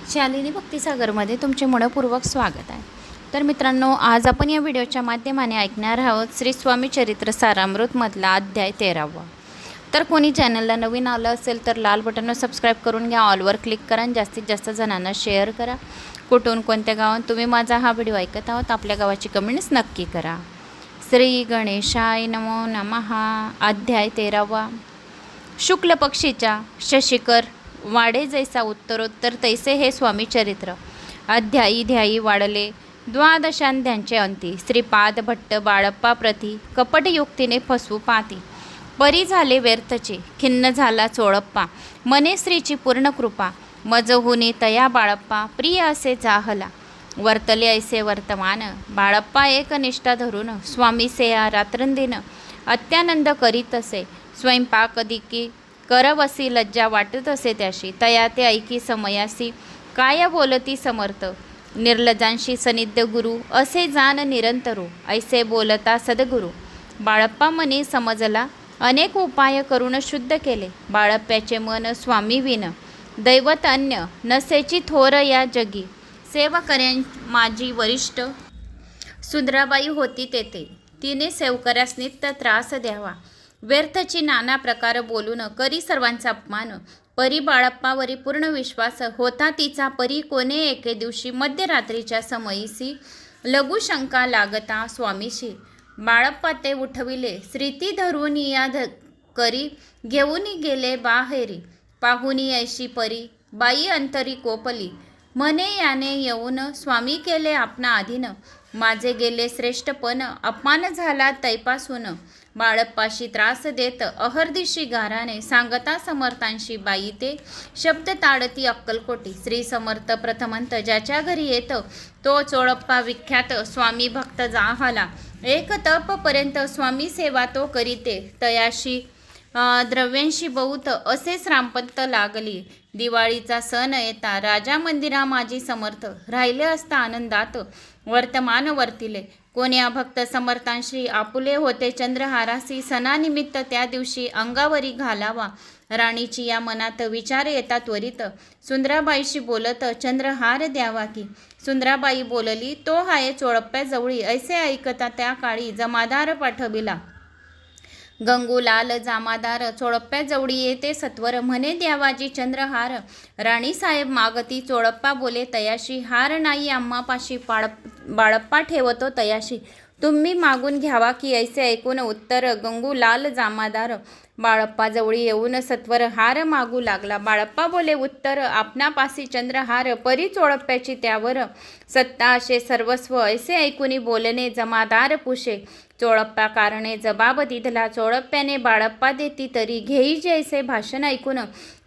शालिनी भक्तिसागरमध्ये तुमचे मनपूर्वक स्वागत आहे। तर मित्रांनो, आज आपण या व्हिडिओच्या माध्यमाने ऐकणार आहोत श्री स्वामी चरित्र सारामृतमधला अध्याय 13वा। तर कोणी चॅनलला नवीन आलं असेल तर लाल बटनवर सबस्क्राईब करून घ्या, ऑलवर क्लिक करा आणि जास्तीत जास्त जणांना शेअर करा। कुठून कोणत्या गावात तुम्ही माझा हा व्हिडिओ ऐकत आहोत आपल्या गावाची कमेंट्स नक्की करा। श्री गणेशाय नमो नमः। अध्याय 13वा। शुक्ल पक्षीच्या शशिकर वाडे जैसा उत्तरोत्तर तैसे हे स्वामी चरित्र। अध्यायी ध्यायी वाढले द्वादशांध्यांचे अंती। श्रीपाद भट्ट बाळप्पा प्रती कपटयुक्तीने फसवू पाती। परी झाले व्यर्थचे खिन्न झाला चोळप्पा। मने श्रीची पूर्ण कृपा मजहुनी तया बाळप्पा प्रिय असे जाहला। वर्तले ऐसे वर्तमान बाळप्पा एक निष्ठा धरून। स्वामी सेया रात्रंदिन अत्यानंद करीत असे। स्वयंपाक दिकी करवसी लज्जा वाटत असे त्याशी। तया ते ऐकी समयासी काय बोलती समर्थ। निर्लजांशी सनिध्य गुरु असे जाण निरंतरू। ऐसे बोलता सद्गुरु। बाळप्पा मनी समजला अनेक उपाय करून शुद्ध केले। बाळप्प्याचे मन स्वामी विन दैवत अन्य नसेची थोर या जगी। सेवकऱ्यां माझी वरिष्ठ सुंदराबाई होती तेथे। तिने सेवकऱ्यास नित्य त्रास द्यावा। व्यर्थची नाना प्रकार बोलून करी सर्वांचा अपमान। परी बाळप्पावरी पूर्ण विश्वास होता तिचा। परी कोणे एके दिवशी मध्यरात्रीच्या समयीसी लघुशंका लागता स्वामीशी। बाळप्पा ते उठविले श्रीती धरून या करी घेऊन गेले बाहेरी। पाहुनी ऐशी परी बाई अंतरी कोपली। म्हणे याने येऊन स्वामी केले आपणा अधीन। माझे गेले श्रेष्ठपण अपमान झाला तैपासून। बाळप्पाशी त्रास देत अहर्दिशी गाराने सांगता समर्थांशी बाई ते शब्द ताडती अक्कलकोटी। श्री समर्थ प्रथमंत ज्याच्या घरी येत तो चोळप्पा विख्यात स्वामी भक्त जाहला। एक तपपर्यंत स्वामी सेवा तो करीते तयाशी द्रव्यांशी बहुत असे श्रामपंत लागली। दिवाळीचा सण येता राजा मंदिरा माझी समर्थ राहिले असता आनंदात वर्तमान वर्तिले। कोण्या भक्त समर्थांशी आपुले होते चंद्रहारासी। सणानिमित्त त्या दिवशी अंगावरी घालावा राणीची या मनात विचार येता त्वरित। सुंदराबाईशी बोलत चंद्रहार द्यावा की। सुंदराबाई बोलली तो हाय चोळप्प्याजवळी। ऐसे ऐकता त्या काळी जमादार पाठविला। गंगूलाल जामादार चोळप्प्याजवळी येते सत्वर। म्हणे द्यावाजी चंद्रहार। राणी साहेब मागती चोळप्पा बोले तयाशी। हार नाही आम्हापाशी बाळप्पा ठेवतो तयाशी। तुम्ही मागून घ्यावा की ऐसे ऐकून उत्तर गंगूलाल जामादार बाळप्पाजवळी येऊन सत्वर हार मागू लागला। बाळप्पा बोले उत्तर आपणापासी चंद्रहार परी चोळप्प्याची त्यावर सत्ता असे सर्वस्व। ऐसे ऐकूनी बोलणे जमादार पुशे। चोळप्पा कारणे जबाब दिधला। चोळप्प्याने बाळप्पा देती तरी घेई जैसे भाषण ऐकून।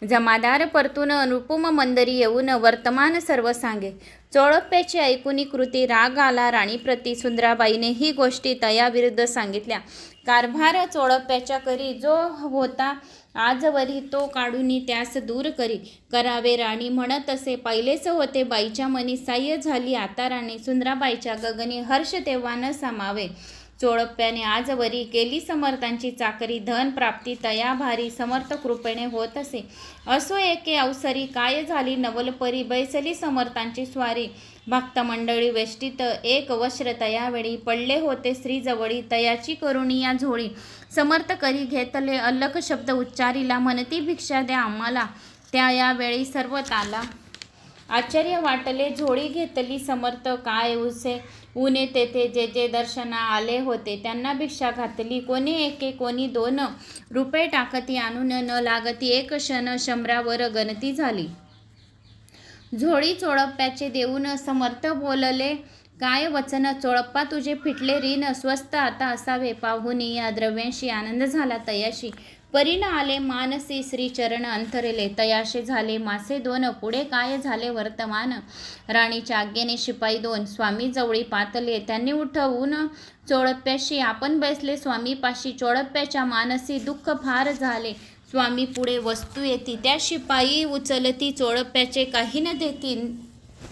जमादार परतून अनुपम मंदरी येऊन वर्तमान सर्व सांगे। चोळप्प्याची ऐकुनी कृती राग आला राणीप्रती। सुंदराबाईने ही गोष्टी तयाविरुद्ध सांगितल्या। कारभार चोळप्प्याच्या करी जो होता आजवरी तो काढूनी त्यास दूर करी। करावे राणी म्हणत असे पहिलेच होते बाईच्या मनी साह्य झाली आता राणी। सुंदराबाईच्या गगनी हर्ष तेव्हा न सामावे। चोळप्प्याने आजवरी केली समर्थांची चाकरी। धन प्राप्ती तया भारी समर्थ कृपेने होत असे। असो एके अवसरी काय झाली नवलपरी बैसली समर्थांची स्वारी। भक्त मंडळी वेष्टीत एक वस्त्र तयावेळी पडले होते श्रीजवळी। तयाची करुणिया झोळी समर्थ करी घेतले अल्लख शब्द उच्चारिला। म्हणती भिक्षा द्या आम्हाला त्या यावेळी सर्व ताला। आश्चर्य वाटले झोळी घेतली समर्थ काय उसे ऊने तेथे जे जे दर्शना आले होते त्यांना भिक्षा घातली। कोणी एके कोणी 2 रुपये टाकती आणून न लागती एक क्षण शंभरावर गणती झाली। झोळी चोळप्प्याचे देऊन समर्थ बोलले काय वचन। चोळप्पा तुझे फिटले ऋण स्वस्त आता असावे। पाहुनी या द्रव्यांशी आनंद झाला तयाशी। परीन आले मानसी श्री चरण अंतरले। तयाशे झाले मासे 2 पुढे काय झाले वर्तमान। राणीच्या आज्ञेने शिपाई 2 स्वामीजवळी पातले। त्यांनी उठवून चोळप्प्याशी आपण बैसले स्वामीपाशी। चोळप्प्याच्या मानसी दुःख फार झाले। स्वामी पुढे वस्तू येती त्या शिपाई उचलती। चोळप्प्याचे काही न देती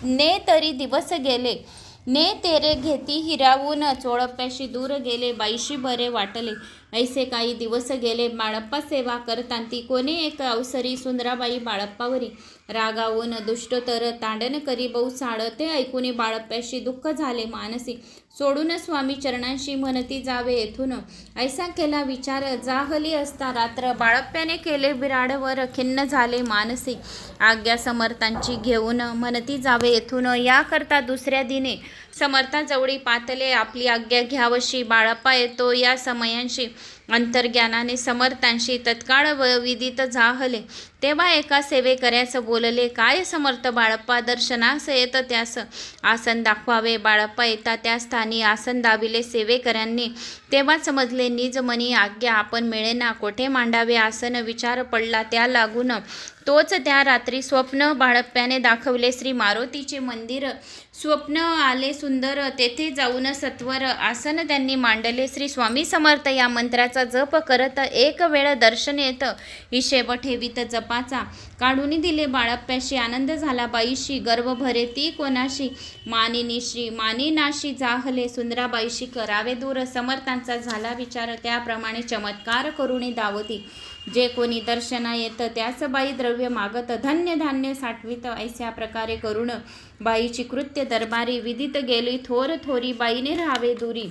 ने तरी दिवस गेले। ने तेरे घेती हिरावून चोळप्प्याशी दूर गेले। बाईशी बरे वाटले ऐसे काही दिवस गेले. बाळप्पा सेवा करतांती कोणी एक अवसरी सुंदराबाई बाळप्पावरी रागावून दुष्ट तर तांडण करी बहुसाळ. ते ऐकून बाळप्प्याशी दुःख झाले मानसी. सोडून स्वामी चरणांशी म्हणती जावे येथून. ऐसा केला विचार जाहली असता रात्र. बाळप्प्याने केले बिराडवर खिन्न झाले मानसी. आज्ञा समर्थांची घेऊन म्हणती जावे येथून. याकरता दुसऱ्या दिने समर्थाजवळी पातले आपली आज्ञा घ्यावशी. बाळप्पा येतो या समयांशी अंतर्ज्ञानाने समर्थांशी तत्काळ विदित जाहले. तेव्हा एका सेवेकऱ्यास बोलले, काय समर्थ बाळप्पा दर्शनास येत त्यास आसन दाखवावे. बाळप्पा येता त्या स्थानी आसन दाविले सेवेकऱ्यांनी. तेव्हा समजले निज मनी आज्ञा आपण मिळेना. कोठे मांडावे आसन विचार पडला त्या लागून. तोच त्या रात्री स्वप्न बाळप्प्याने दाखवले श्री मारुतीचे मंदिर. स्वप्न आले सुंदर तेथे जाऊन सत्वर आसन त्यांनी मांडले. श्री स्वामी समर्थ या मंत्राचा जप करत एक वेळ दर्शन येत. हिशेब ठेवीत जपाचा काढून दिले बाळप्प्याशी. आनंद झाला बाईशी गर्व भरे ती कोणाशी. मानिनाशी जाहले सुंदराबाईशी करावे दूर. समर्थांचा झाला विचार त्याप्रमाणे चमत्कार करुणी दावती. जे कोणी दर्शना येत त्यास बाई द्रव्य मागत धन्य धान्य साठवित. ऐस्या प्रकारे करुण बाईची कृत्य दरबारी विदित गेली. थोर थोरी बाईने राहावे दुरी.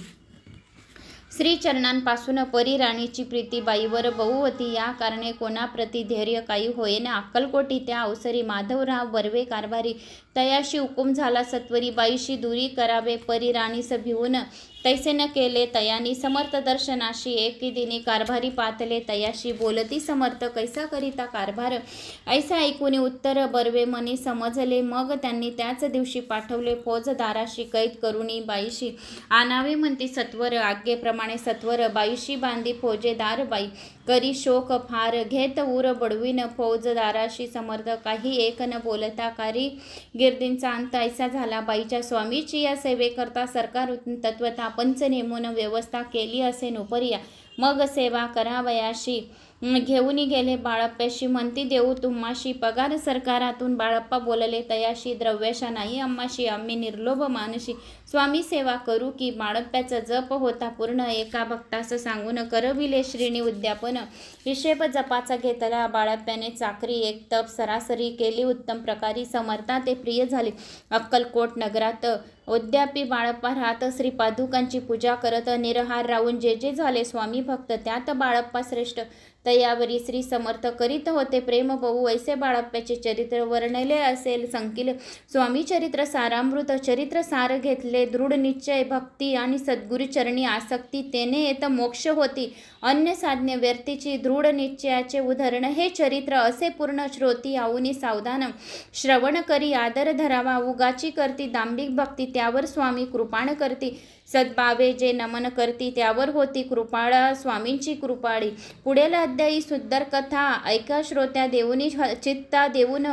श्रीचरणांपासून परिराणीची प्रीती बाईवर बहु होती. या कारणे कोणाप्रती धैर्य काही होईना. अक्कलकोटी त्या अवसरी माधवराव बर्वे कारभारी तयाशी हुकूम झाला सत्वरी बाईशी दुरी करावे. परिराणीस भिवून तैसे न केले तयानी. समर्थ दर्शनाशी एके दिनी कारभारी पातले. तयाशी बोलती समर्थ कैसा करिता कारभार. ऐसा ऐकून उत्तर बर्वे मनी समजले. मग त्यांनी त्याच दिवशी पाठवले फौजदाराशी कैद करुणी बाईशी आणावे म्हणती सत्वर. आज्ञेप्रमाणे सत्वर बाईशी बांधी फौजेदार बाई करी शोक फार. घेत उर बडवीन फौजदाराशी समर्थ काही एक न बोलता. कारी गिर्दींचा अंत ऐसा झाला. बाईच्या स्वामीची या सेवेकरता सरकार तत्वता पंच नेमून व्यवस्था केली असे नोपरिया. मग सेवा करावयाशी घेऊन गेले बाळप्प्याशी. म्हणती देऊ तुम्हाशी पगार सरकारातून. बाळप्पा बोलले तयाशी द्रव्याशा नाही आम्हाशी. आम्ही निर्लोभ मानशी स्वामी सेवा करू की. बाळप्प्याचा जप होता पूर्ण. एका भक्तास सांगून करविले श्रीणी उद्यापन. हिशेब जपाचा घेतला बाळप्प्याने चाकरी. एक तप सरासरी केली उत्तम प्रकारी. समर्था ते प्रिय झाले. अक्कलकोट नगरात उद्यापी बाळप्पा राहत. श्री पादुकांची पूजा करत निरहार राहून जे जे झाले स्वामी भक्त. त्यात बाळप्पा श्रेष्ठ. तयावरी श्री समर्थ करीत होते प्रेम बहु. ऐसे बाळप्प्याचे चरित्र वर्णले असेल संकिल. स्वामी चरित्र सारामृत. चरित्र सार घेतले दृढ निश्चय भक्ती आणि सद्गुरु चरणी आसक्ती. तेने येत मोक्ष होती अन्य साधने व्यर्थीची. दृढ निश्चयाचे उदाहरण हे चरित्र. असे पूर्ण श्रोती आऊनी सावधान श्रवण करी. आदर धरावा उगाची करती दांभिक भक्ती. त्यावर स्वामी कृपाण करती. सद्भावे जे नमन करती त्यावर होती कृपाळा स्वामींची कृपाळी. पुढील अध्यायी सुंदर कथा ऐका श्रोत्या. देऊनी चित्ता देऊन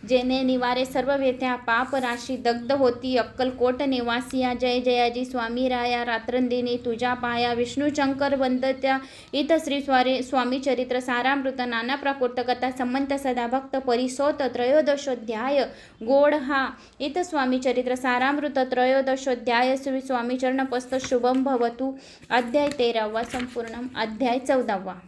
जेने निवारे सर्व व्यथ्या. पाप राशी दग्ध होती अक्कलकोट निवासिया. जय जयाजी स्वामी राया रात्रंदिनी तुझ्या पाया. विष्णू शंकर वंदत्या इथ श्री स्वामी चरित्र सारामृत. नाना प्राकृत कथा संमंत सदा भक्त परिसोत. त्रयोदशोध्याय गोड हा. इथ स्वामी चरित्र सारामृत त्रयोदशोध्याय. श्री स्वामी चरण पस्त शुभम भवतु. अध्याय 13 संपूर्ण. अध्याय 14.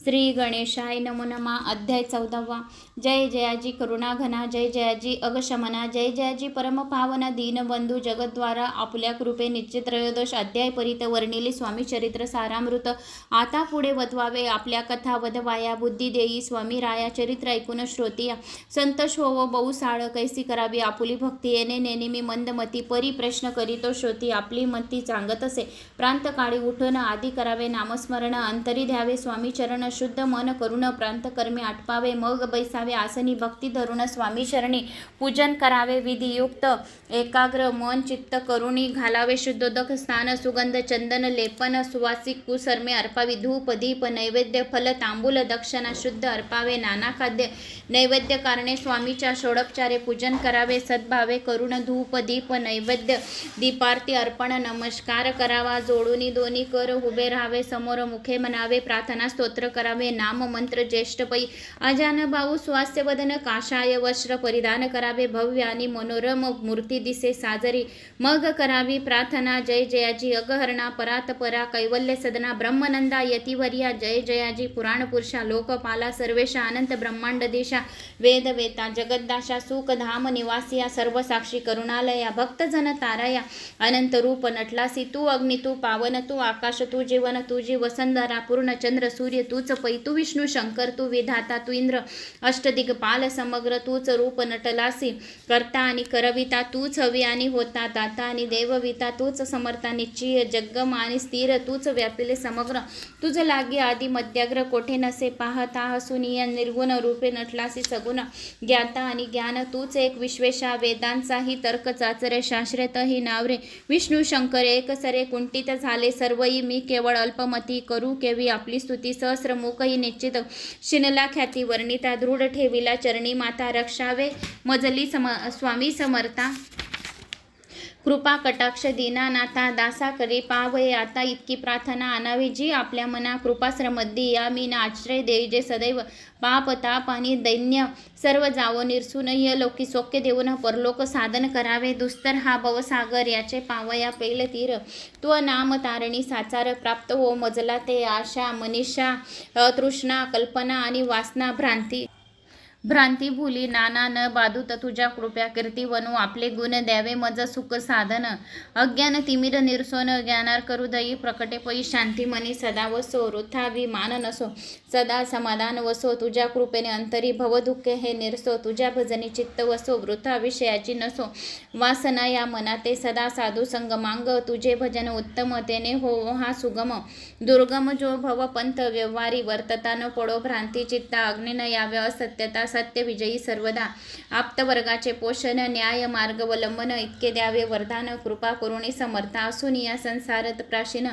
श्री गणेशाय नमो नमः. अध्याय 14. जय जयाजी करुणाघना. जय जयाजी अगशमना. जय जयाजी परमपावना दीनबंधू जगद्वारा. आपल्या कृपे निश्चित. त्रयोदश अध्याय परित वर्णिले स्वामी चरित्र सारामृत. आता पुढे वधवावे आपल्या कथा वधवाया. बुद्धी देई स्वामी राया. चरित्र ऐकून श्रोतिया संतोष होवो बहुसाळ. कैसी करावी आपुली भक्ती. येणे नेने मी मंदमती. परी प्रश्न करीतो श्रोती आपली मती सांगत असे. प्रांत काळी उठून आधी करावे नामस्मरण. अंतरी द्यावे स्वामी चरण. शुद्ध मन करून प्रांतकर्मी आटपावे. मग बैसावे आसनी. भक्ती धरून स्वामी चरणी पूजन करावे. विधियुक्त एकाग्र मन चित्त करुणी घालावे शुद्धोदक स्नान. सुगंध चंदन लेपन सुवासिक कुसर्मे अर्पावी. धूप दीप नैवेद्य फल तांबूल दक्षिणा शुद्ध अर्पावे. नाना खाद्य नैवेद्य कारणे स्वामीच्या षोडोपचारे पूजन करावे. सद्भावे करून धूप दीप नैवेद्य दीपारती अर्पण नमस्कार करावा. जोडूनी दोन्ही कर उभे राहावे. समोर मुखे म्हणावे. प्रार्थना स्तोत्र करावे, नाम मंत्र ज्येष्ठ पै अजान भाऊ स्वास्य वदन, काषाय वस्त्र परिधान करावे, भव्य आणि मनोरम मूर्ती दिसे साजरी, मग करावी प्रार्थना, जय जयाजी अगहरणा, परात परा कैवल्य सदना, ब्रह्मनंदा यतिवर्या, जय जयाजी पुराण पुरुषा, लोकपाला सर्वेशा, अनंत ब्रह्मांड देशा, वेद वेता जगद्दाशा, सुख धाम निवासिया, सर्व साक्षी करुणालया, भक्तजन ताराया, अनंत रूप नटलासी, तू अग्नि तू पावन, तू आकाश तू जीवन, तुझी वसंधरा, पूर्ण चंद्र सूर्य तूच पै, तू विष्णू शंकर तू विधाता, तू इंद्र अष्टदिग्पाल समग्र, तूच रूप नटलासी, करता आणि करविता तूच हवी आणि होता, दाता आणि देवविता तूच, समर्था निश्चय जगम आणि स्थिर तूच, व्यापिले समग्र तुझ लागी आदि मध्याग्र, कोठे नसे पाहता हसुनिया, निर्गुण रूपे नटलासी सगुण, ज्ञाता आणि ज्ञान तूच एक, विश्वेशा वेदांचाही तर्क चाचरे, शास्त्रेतही नावरे, विष्णू शंकर एक सरे, कुंठित झाले सर्वही मी, केवळ अल्पमती करू केवी आपली स्तुती, सहस्रमुखही निश्चित शिनला ख्याती वर्णिता, दृढ ठेविला चरणी माता, रक्षावे मजली स्वामी समर्था, कृपा कटाक्ष दीनानाथा, दासा करी पावये आता, इतकी प्रार्थना आणावी जी आपल्या मना, कृपाश्रमध्ये या मी आश्रय देई, जे सदैव पाप ताप आणि दैन्य सर्व जावो निरसून, लोकी सौख्य देऊन परलोक साधन करावे, दुस्तर हा भवसागर याचे पावया पैल तीर, तो नाम तारणी साचार, प्राप्त हो मजला ते आशा मनीषा, तृष्णा कल्पना आणि वासना, भ्रांती भुली नाना न बाधूत, तुझ्या कृपया कीर्ती वनू, आपले गुण द्यावे मज सुख साधन, अज्ञान तिमिर निरसोन, ज्ञानार करू दई प्रकटे पै, शांती मनी सदा वसो, वृथा विमान नसो, सदा समाधान वसो, तुझ्या कृपेने अंतरी भव दुःखे हे निरसो, तुझ्या भजनी चित्त वसो, वृथा विषयाची नसो, वासना या मनाते सदा साधू संग मांग, तुझे भजन उत्तम तेने हो हा सुगम, दुर्गम जो भव पंथ व्यवहारी, वर्तता न पडो भ्रांती चित्ता, अग्नी न यावे असत्यता, सत्य विजयी सर्वदा, आप्तवर्गाचे पोषण, न्याय मार्गवलंबन, इतके द्यावे वरदान, कृपा करुणी समर्था, असून या संसारत प्राशीन,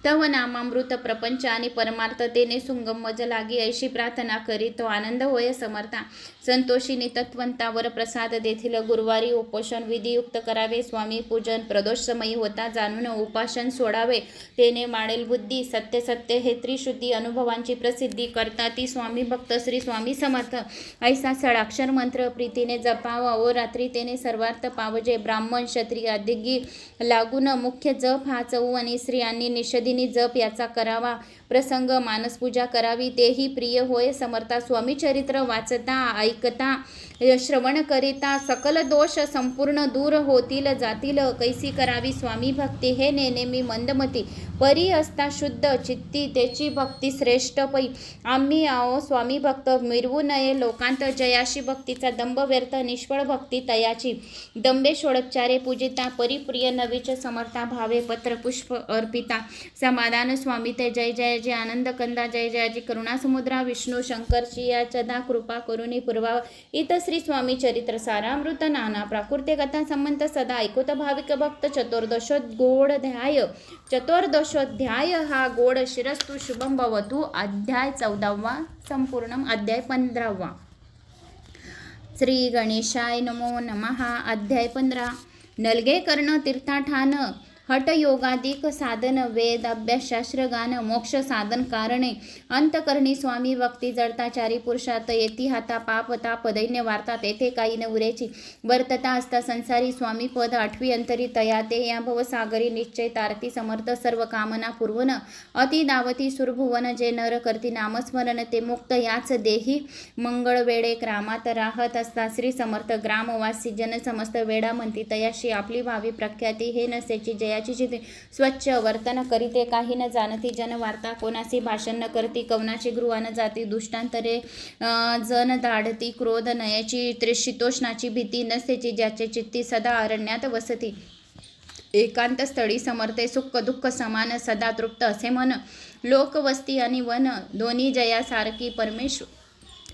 तव नामामृत प्रपंच आणि परमार्थतेने सुंगम मज लागी, ऐशी प्रार्थना करी तो आनंद होय समर्था, संतोषिनी तत्वंतावर प्रसाद देतील, गुरुवारी उपोषण विधियुक्त करावे, स्वामी पूजन प्रदोष समयी होता जाणून, उपासन सोडावे तेने माळेल बुद्धी, सत्य सत्य हे त्रिशुद्धी, अनुभवांची प्रसिद्धी, करता ती स्वामी भक्त श्री स्वामी समर्थ, ऐसा सडाक्षर मंत्र प्रीतीने जपावा, ओ रात्री तेने सर्वार्थ पावजे, ब्राह्मण क्षत्रिय अधिगी लागून मुख्य जप हा चऊ आणि स्त्रियांनी निषदिनी जप याचा करावा, प्रसंग मानसपूजा करावी, तेही प्रिय होय समर्था, स्वामी चरित्र वाचता ऐकता श्रवण करिता, सकल दोष संपूर्ण दूर होतील जातील, कैसी करावी स्वामी भक्ती, हे नेनेमी मंदमती, परी असता शुद्ध चित्ती, त्याची भक्ती श्रेष्ठ पै, आम्ही आओ स्वामी भक्त, मिरवू नये लोकांत जयाशी, भक्तीचा दंभ व्यर्थ निष्फळ भक्ती तयाची, दंबे षोडोपचारे पूजिता, परिप्रिय नवीच समर्था, भावे पत्र पुष्प अर्पिता, समाधान स्वामी ते, जय जयाजी आनंद कंदा, जय जयाजी करुणा समुद्रा, विष्णू शंकरची या चदा कृपा करुणी पूर्वा, इत श्री स्वामी चरित्र सारामृत, नाना प्राकृत्य कथा संबंध सदा ऐकोत भाविक भक्त, चतुर्दशोध्याय हा गोड शिरस्तु शुभम भवतु, अध्याय 14 संपूर्णम, अध्याय 15. श्री गणेशाय नमो नमः. अध्याय 15. नलगे कर्ण तीर्थाठान, हठयोगादिक साधन, वेद अभ्यास शास्त्र गान, मोक्ष साधन कारणे, अंतकरणी स्वामी भक्ती, जडताचारी पुरुषार्थ, येती हाता पाप ताप दैन्य वार्ता, तेथे काही न उरेची, वर्तता असता संसारी स्वामी पद, आठवी अंतरी तया ते, या भवसागरी निश्चय तारती समर्थ, सर्व कामना पूर्वन, अति दावती सुरभुवन, जे नर करती नामस्मरण, ते मुक्त याच देही मंगळ वेळे, ग्रामात राहत असता श्री समर्थ, ग्रामवासी जन समस्त वेडा म्हणती, तयाशी आपली भावी प्रख्याती, हे नसेची जयाची चिते, स्वच्छ वर्तन करीते, काही न जाणती, जन वार्ता कोणासी भाषण न करती, कवनाची गृहा न जाती, दुष्टांतरे जन दाढती, क्रोध नयाची, त्रिशीतोष्णाची भीती नसेची, ज्याचे चित्ती सदा अरण्यात वसती, एकांत स्थळी समर्थे, सुख दुःख समान, सदा तृप्त असे मन, लोकवस्ती आणि वन दोन्ही जयासारखी,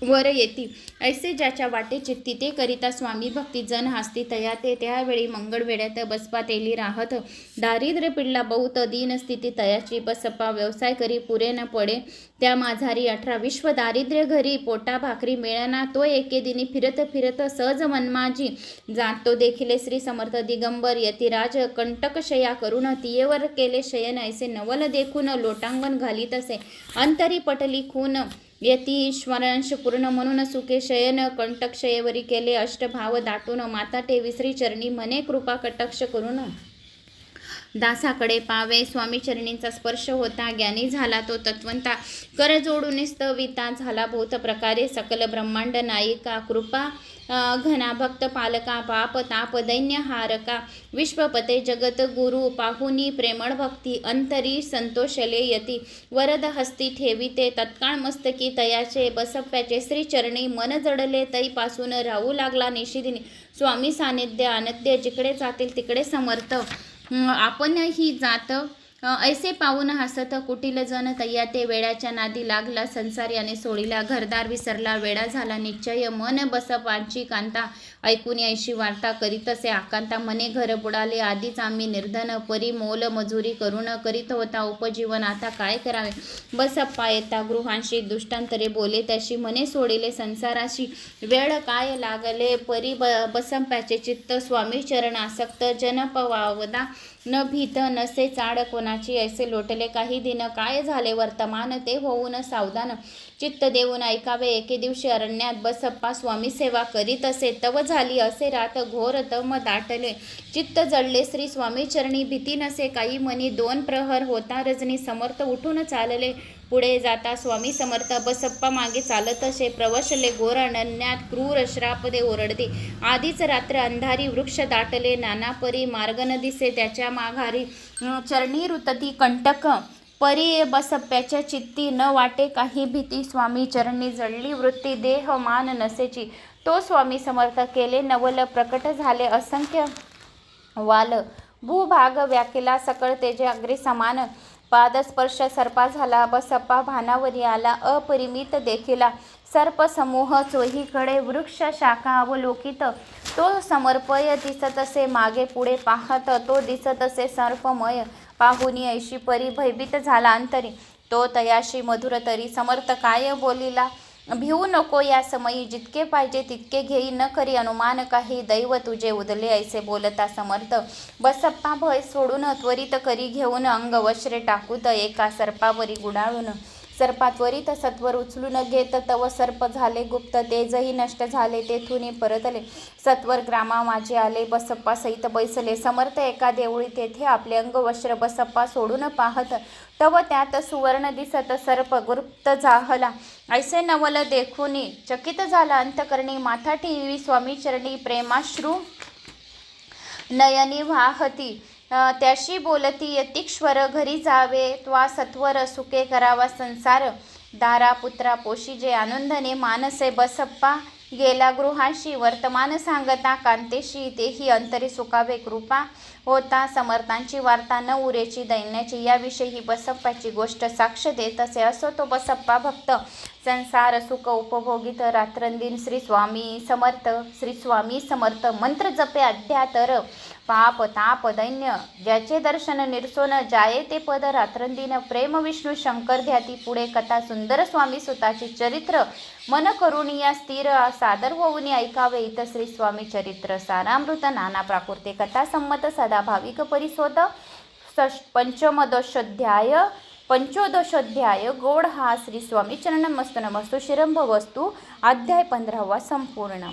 वर येती ऐसे ज्याच्या वाटे चित्ती ते करिता स्वामी भक्ती जन हास्ती तया ते त्यावेळी मंगळ वेड्यात बसपा तेली राहत दारिद्र्य पिडला बहुत दीन स्थिती तयाची बसपा व्यवसाय करी पुरे न पडे त्या माझारी 18 विश्व दारिद्र्य घरी पोटा भाकरी मिळना तो एके दिनी फिरत फिरत सहज मनमाजी जातो देखिले श्री समर्थ दिगंबर यतिराज कंटकशया करून तियेवर केले शयन ऐसे नवल देखून लोटांगण घालीत असे अंतरी पटली खून यती ईश्वरांश पूर्ण म्हणून सुखे शयन कंटकशयेवरी केले अष्टभाव दाटून माता ठेवी श्री चरणी मने कृपा कटाक्ष करून दासाकडे पावे स्वामी चरणींचा स्पर्श होता ज्ञानी झाला तो तत्वंता कर जोडून स्तविता झाला बहुत प्रकारे सकल ब्रह्मांड नायिका कृपा घना भक्त पालका पाप ताप दैन्य हारका विश्वपते जगत गुरु पाहुनी प्रेमळ भक्ती अंतरी संतोषले यती वरद हस्ती ठेविते तत्काळ मस्तकी तयाचे बसप्प्याचे श्री चरणी मन जडले तैपासून राहू लागला निशिदिनी स्वामी सानिध्य अनद्य जिकडे जातील तिकडे समर्थ आपण ही जात ऐसे पाहून हसत कुटील जन तय्या ते वेड्याच्या नादी लागला संसार याने सोडिला घरदार विसरला वेडा झाला निश्चय मन बसपांची कांता ऐकून ऐशी वार्ता करीतसे आकांता मने घर बुडाले आधीच आम्ही निर्धन परी मोल मजुरी करून करीत होता उपजीवन आता काय करावे बसप्पा येता गृहांशी दुष्टांतरे बोले त्याशी मने सोडिले संसाराशी वेळ काय लागले परी बसप्प्याचे चित्त स्वामी चरण आसक्त जनपवावदा न भीत नसे चाड कोणाची ऐसे लोटले काही दिन काय झाले वर्तमान ते होऊन सावधान चित्त देऊन ऐकावे एके दिवशी अरण्यात बसप्पा स्वामी सेवा करीत असे तव झाली असे रात घोर तम दाटले चित्त जडले श्री स्वामी चरणी भीती नसे काही मनी 2 प्रहर होता रजनी समर्थ उठून चालले पुढे जाता स्वामी समर्थ बसप्पा मागे चालत असे प्रवशले घोर अरण्यात क्रूर श्राप दे ओरडते आधीच रात्र अंधारी वृक्ष दाटले नानापरी मार्ग न दिसे त्याच्या माघारी चरणी रुतती कंटक परी बसप्प्याच्या चित्ती न वाटे काही भीती स्वामी चरणी जडली वृत्ती देह मान नसेची तो स्वामी समर्थ केले नवल प्रकट झाले असंख्य वाल भूभाग व्याकिला सकळ तेजे अग्री समान पादस्पर्श सर्पा झाला बसप्पा भानावरी आला अपरिमित देखिला सर्प समूह चोहीकडे वृक्ष शाखा अवलोकित तो समर्पय दिसत असे मागे पुढे पाहत तो दिसत असे सर्पमय पाहुनी ऐशी परी भयभीत झाला अंतरी तो तयाशी मधुर तरी समर्थ काय बोलिला भिवू नको या समयी जितके पाहिजे तितके घेई न करी अनुमान काही दैव तुझे उदले ऐसे बोलता समर्थ बसप्पा भय सोडून त्वरित करी घेऊन अंग वस्त्रे टाकूत एका सर्पावरी गुडाळून सर्पा त्वरित सत्वर उचलून घेत तव सर्प झाले गुप्त तेजही नष्ट झाले तेथून परतले सत्वर ग्रामा माझे आले बसप्पा सहित बैसले समर्थ एका देवळी तेथे आपले अंगवस्त्र बसप्पा सोडून पाहत तव त्यात सुवर्ण दिसत सर्प गुप्त जाहला ऐसे नवल देखून चकित झाला अंतकरणी माथा ठेवी स्वामी चरणी प्रेमाश्रू नयनी वाहती त्याशी बोलती यतिक्श्वर घरी जावे त्वा सत्वर सुखे करावा संसार दारा पुत्रा पोशिजे आनंदने मानसे बसप्पा गेला गृहाशी वर्तमान सांगता कांतेशी तेही अंतरी सुखावे कृपा होता समर्थांची वार्ता न उरेची दैन्याची याविषयी बसप्पाची गोष्ट साक्ष देत असे असो तो बसप्पा भक्त संसार सुख उपभोगित रात्रंदिन श्री स्वामी समर्थ मंत्र जपे अध्यातर पाप ताप दैन्य ज्याचे दर्शन निर्सोन जाये ते पद रात्रंदिन प्रेम विष्णू शंकर ध्याती पुढे कथा सुंदर स्वामी सुताची चरित्र मन करुणिया स्थिर सादर होऊन ऐकावे इत श्री स्वामी चरित्र सारामृत नाना प्राकृते कथा संमत सदा भाविक परिशोध पंचोदशोध्याय गोड हा श्री स्वामी चरण मस्त नमस्तु शिरंभ वस्तू अध्याय 15 संपूर्ण।